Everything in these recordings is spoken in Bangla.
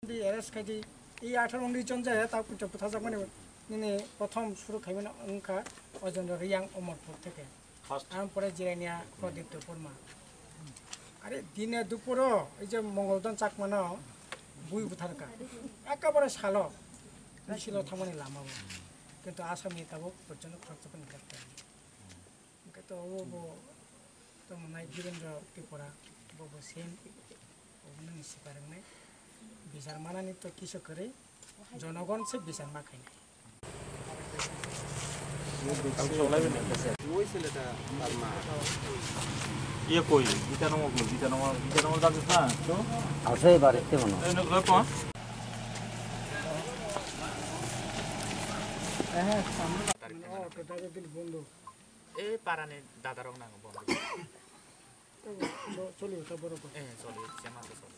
এরেস্ট খাইদি এই 18-19 জন যায় তা বুথাজাক মানে নিনে প্রথম শুরু খাইবেন অঙ্কা অজন্দ্র রিয়াং অমরপুর থেকে তারপরে জিরানিয়া প্রদীপ্ত পরমা আরে দিনে দুপুরও এই যে মঙ্গলদন চাকমানো বুই বুথারকা একেবারে সালো মিছিল থামানি লামাবো কিন্তু আসামি তাবো পর্যন্ত খরচা পানি করতে তো ও তো মনে হয় বীরেন্দ্র ত্রিপুরা ববো সেম ওগুলো নিশ্চিত পারেন নাই বিচার মানানি তো কিছু করে জনগণ সে বিচার মাখায় না ইয়ে কই বিটানগর যাবে না তো আছে বাড়িতে মনে হ্যাঁ সামনে তো দাদা দিল বন্ধু এই পারানে দাদারও না বন্ধ তো চলে ওটা বড় কথা চলে সেমা তো চলে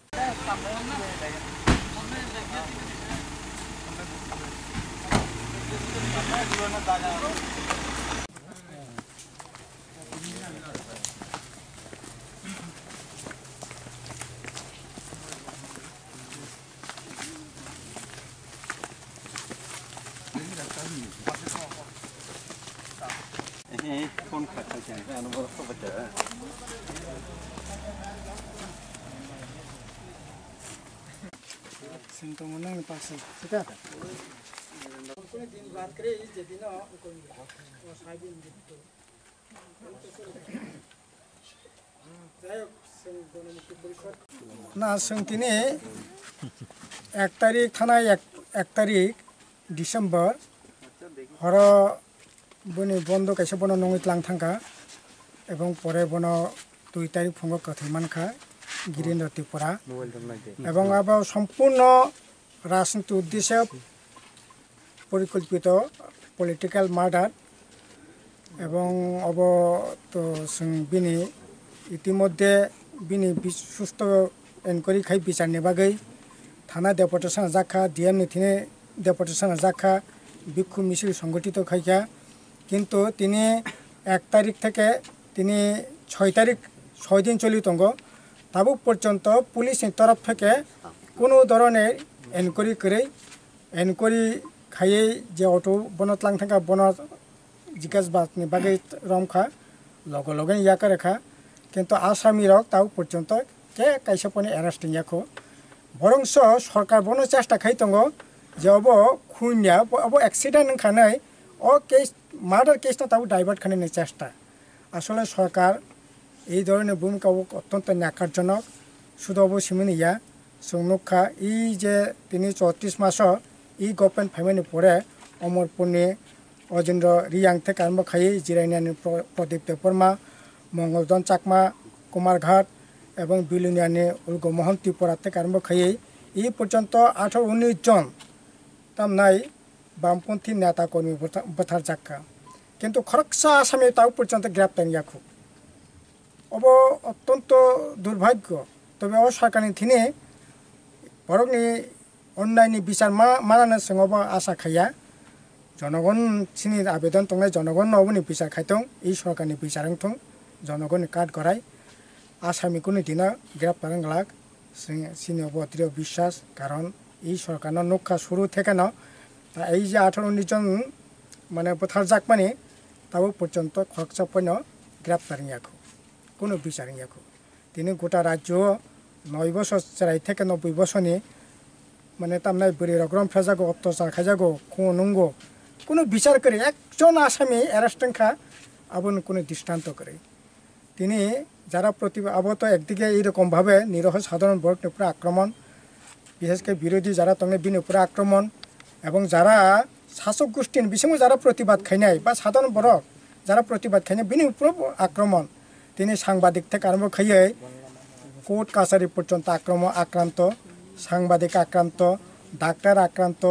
ফোন খাচ্ছে অনুভব করতে সিমটো মনে পাশে ঠিক আছে কোন দিন বার করে এই যে দিন কোন ও সাইদিন দিত না তিনি 1 তারিখ থানায় 1 তারিখ ডিসেম্বর হর বনি বন্ধ কাইসে বন নঙিত লাং থাকা এবং পরে বন 2 তারিখ ফুঙ্গ কথিমানখা গিরিন্দ্র ত্রিপুরা এবং আবার সম্পূর্ণ রাজনীতি উদ্দেশ্যে পরিকল্পিত পলিটিক্যাল মার্ডার এবং অব তো বিনি ইতিমধ্যে বিনি সুস্থ এনকোয়ারি খাই বিচারনি বাগै থানা ডেপুটেশন জাখা ডিএম নিথিনে ডেপুটেশন জাখা বিক্ষোভ মিছিল সংগঠিত খাইকা কিন্তু তিনি 1 তারিখ থেকে তিনি 6 তারিখ 6 দিন চলিতঙ্গ তাবুক পর্যন্ত পুলিশের তরফ থেকে কোনো ধরনের এনকোয়ারি করে এনকোয়ারি খাইয়ে যে অটো বনত লাং থাকা বন জিজ্ঞাসবাদনি বাগै রমখা লগে লগে ইয়াকা রেখা কিন্তু আসামি রক তাও পর্যন্ত কে কাইসপনি অ্যারেস্টিং ইয়াখো বরংস সরকার বন চেষ্টা খাইতঙ্গ যে অব খুনিয়া অব অ্যাক্সিডেন্ট খানাই ও কেস মার্ডার কেসটা তাও ডাইভার্ট খানানোর চেষ্টা আসলে সরকার এই ধরনের ভূমিকা অত্যন্ত ন্যাকারজনক শুধু অবশ্যই ইয়া সংরক্ষা এই যে তিনি 34 মাস এই গভর্নমেন্ট ফ্যামিলি পরে অমরপুরনি অজেন্দ্র রিয়াং থেকে আরম্ভ খাই জিরাইনিয়ানি প্রদীপ্ত পরমা মঙ্গলদন চাকমা কুমারঘাট এবং বিলুনিয়ানি উলগ মোহন ত্রিপুরা থেকে আরম্ভ খাই এই পর্যন্ত 18-19 জন তামনাই বামপন্থী নেতা কর্মী বথার জাক্কা কিন্তু খরকসা আসামে তাও পর্যন্ত গ্রেপ্তার ইয়াখু অব অত্যন্ত দুর্ভাগ্য তবে ও সরকারনি থিনে বরংনি অন্যায়নি বিচার মানানোর সঙ্গব আশা খাইয়া জনগণ চিনি আবেদন তংনাই জনগণ নবনি বিচার খাইতং এই সরকারনি বিচার থং জনগণ কাট গড়াই আসামি কোনো দিনা গ্রেপ্তার লাগ চিনি অব দৃঢ় বিশ্বাস কারণ এই সরকার নক্ষা শুরু থেকে না এই যে 18-19 জন মানে বোথার যাক মানে তাও পর্যন্ত খরচাপন্য গ্রেপ্তার ইয়াখো কোনো বিচার ইয়াখো তিনি গোটা রাজ্য 9 বছর 4 থেকে 90 বছরনি মানে তামনাই বরি রকম ফেজাগো অত্যাচার খাইজাগো খুনঙ্গো কোনো বিচার করে একজন আসামি অ্যারেস্টিং খা আবন কোনো দৃষ্টান্ত করে তিনি যারা আবত একদিকে এইরকমভাবে নিরহ সাধারণ বর্গের উপরে আক্রমণ বিশেষ করে বিরোধী যারা তঙ্গে বিনের উপরে আক্রমণ এবং যারা শাসক গোষ্ঠীর বিষয়ে যারা প্রতিবাদ খাইনাই বা সাধারণ বর্গ যারা প্রতিবাদ খাইনাই বিনের উপরে আক্রমণ তিনি সাংবাদিক থেকে আরম্ভ খাইয়ে কোর্ট কাছারি পর্যন্ত আক্রান্ত সাংবাদিক আক্রান্ত ডাক্তার আক্রান্ত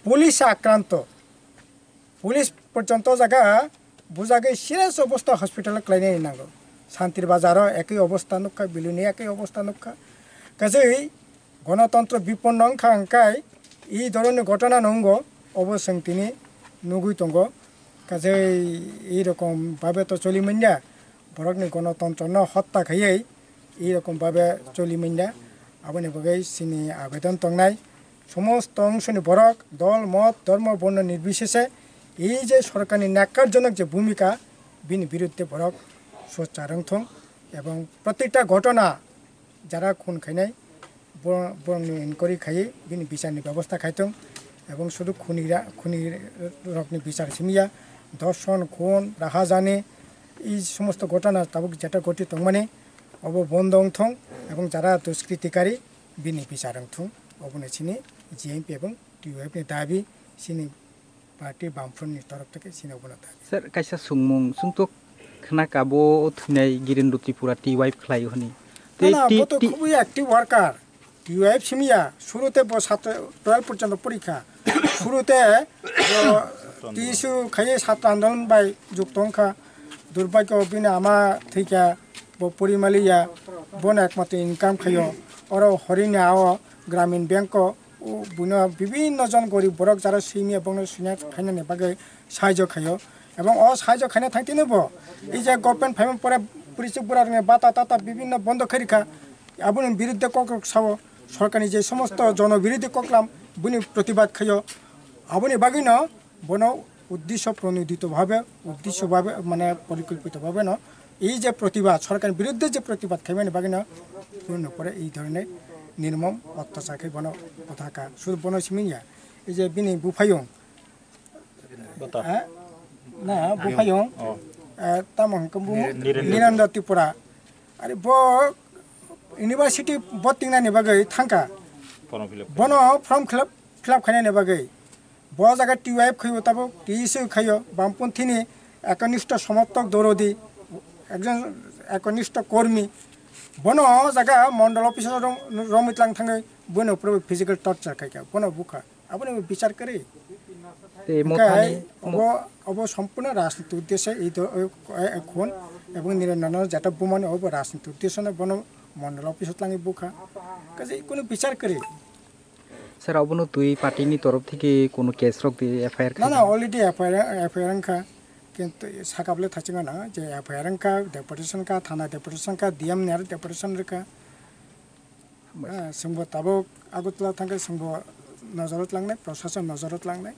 পুলিশ আক্রান্ত পুলিশ পর্যন্ত জায়গা বুঝাগে সিরিয়াস অবস্থা হসপিটালে ক্লাইনে নাগো শান্তির বাজারও একই অবস্থা নক্ষা বিলুনি একই অবস্থা নক্ষা কাজেই গণতন্ত্র বিপন্ন অংখা অঙ্কায় এই ধরনের ঘটনা নঙ্গ অবশ্যই তিনি নুগুইতঙ্গ কাজেই এইরকমভাবে তো চলিমেন্যা বরকনি গণতন্ত্র ন হত্যা খাইয়েই এইরকমভাবে চলিমেন্যা আবনি বগাই চিনি আবেদন তংনাই সমস্ত অংশনি বরক দল মত ধর্ম বর্ণ নির্বিশেষে এই যে সরকারি ন্যাক্কারজনক যে ভূমিকা বিনি বিরুদ্ধে বরক সোচ্চারং থং এবং প্রত্যেকটা ঘটনা যারা খুন খাইনাই বরং ইনকোয়ারি খাইয়ে বিনি বিচারনি ব্যবস্থা খাইতং এবং শুধু খুনি রকনি বিচার সিমিয়া ধর্ষণ খুন রাহা জানে এই সমস্ত ঘটনা তাবুক যেটা ঘটিত মানে অব বন্ধ থং এবং যারা দুষ্কৃতিকারী বিনি বিচার থং অবনে চিনি জিএমপি এবং টিউএফনি দাবি চিনি পার্টি বামফ্रन्टनि তরফ থেকে চিনি অবना দাবি স্যার কাইসা সুংমুং সুংতো খনাকা বো থুনাই গিরেন্দ্র ত্রিপুরা টি ওয়াইফ খালাই হনি না ও তো খুবই অ্যাক্টিভ ওয়ার্কার টিউএফ সিমিয়া শুরুতে 12 পর্যন্ত পরীক্ষা শুরুতে টিসু খাইয়ে ছাত্র আন্দোলন বাই যুক্তংখা দুর্ভাগ্য বিনা আমা থৈকা পরিমালিয়া বন একমাত্র ইনকাম খাইও আর হরিণে আও গ্রামীণ ব্যাংক ও বুনো বিভিন্ন জন গরিব বরক যারা সিমি এবং সিনা খাইনানি বাগে সাহায্য খাইও এবং সাহায্য খাইনা থাকতে নেব এই যে গভর্নমেন্ট ফাইমেন্ট পরে পুলিশ বুড়ার বাতা তাতা বিভিন্ন বন্ধ খারিখা আবুনি বিরুদ্ধে কক সাও সরকারি যে সমস্ত জনবিরোধী ককলাম বুনি প্রতিবাদ খাইও আবুনি বাগিন বন উদ্দেশ্য প্রণোদিতভাবে উদ্দেশ্যভাবে মানে পরিকল্পিতভাবে ন এই যে প্রতিবাদ সরকারের বিরুদ্ধে যে প্রতিবাদ খাইবেন বাগিন পূর্ণ করে এই ধরনের নির্মম অত্যাচার খাই বন পতাকা শুধু বন সিমিয়া এই যে বিনি বুফাইং না বুফাইং তামং নিরন্দ ত্রিপুরা আরে ব ইউনিভার্সিটি বতিंगनानि बागै थांका बन फर्म फिलआप खायनानि बागै ब जागा टिउएफ खायो ताबो टिसु खायो बामपन्थीनि एकनिष्ठ समर्थक दरदी एकजन एकनिष्ठ कर्मी बन जागा मंडल अफिसार रमितलां थाङै बन फिजिकल टर्चार खायका बन बुखा आबो বিচার करे তে মথানি अब सम्पूर्ण राजनीति उद्देश्य এই খুন এবং নিরঞ্জন যেটা বোমানে অব রাজনীতি উদ্দেশ্য বন মন্ডল অফিসত লাঙি বুখা কাজে কোনো বিচার করে স্যার অবনো তুই পার্টিনি তরফ থেকে কোনো কেস রক দিয়ে এফআইআর না অলরেডি এফআইআর का কিন্তু সাকাবলে থাচিং না যে এফআইআর का डेपुटेशन का थाना डेपुटेशन का डीएम नेर डेपुटेशन का संबो ताबो आगुतला थांगे संबो नजरत लांनाय प्रशासन नजरत लांनाय